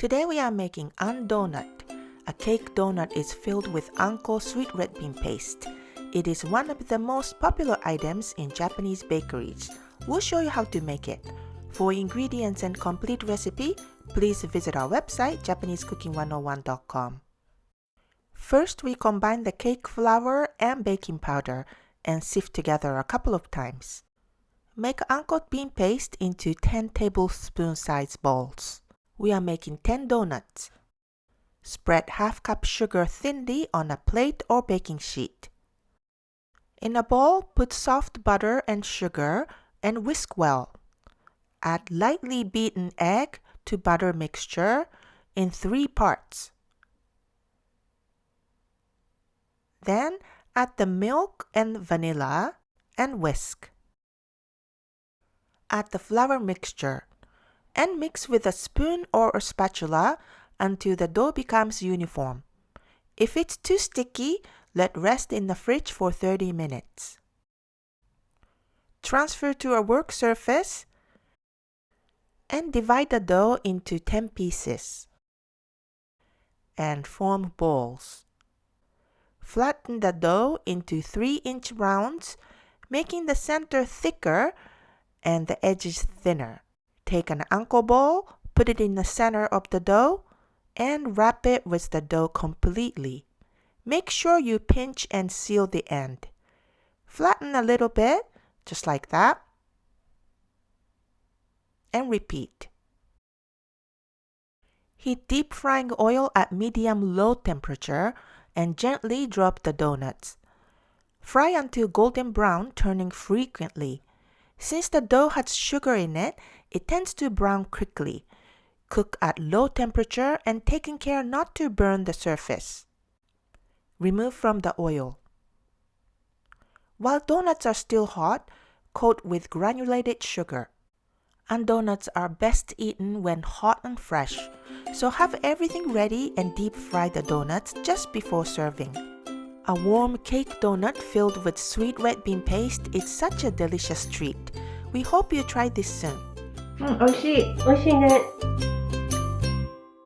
Today we are making An Doughnut. A cake donut is filled with Anko sweet red bean paste. It is one of the most popular items in Japanese bakeries. We'll show you how to make it. For ingredients and complete recipe, please visit our website japanesecooking101.com. First, we combine the cake flour and baking powder and sift together a couple of times. Make Anko bean paste into 10 tablespoon size balls. We are making 10 donuts. Spread half cup sugar thinly on a plate or baking sheet. In a bowl, put soft butter and sugar and whisk well. Add lightly beaten egg to butter mixture in 3 parts. Then add the milk and vanilla and whisk. Add the flour mixture and mix with a spoon or a spatula until the dough becomes uniform. If it's too sticky, let rest in the fridge for 30 minutes. Transfer to a work surface and divide the dough into 10 pieces and form balls. Flatten the dough into 3-inch rounds, making the center thicker and the edges thinner. Take an Anko ball, put it in the center of the dough, and wrap it with the dough completely. Make sure you pinch and seal the end. Flatten a little bit, just like that, and repeat. Heat deep frying oil at medium-low temperature and gently drop the donuts. Fry until golden brown, turning frequently. Since the dough has sugar in it, it tends to brown quickly. Cook at low temperature and taking care not to burn the surface. Remove from the oil. While donuts are still hot, coat with granulated sugar. And donuts are best eaten when hot and fresh, so have everything ready and deep fry the donuts just before serving. A warm cake donut filled with sweet red bean paste is such a delicious treat. We hope you try this soon. 美味しい。美味しいね。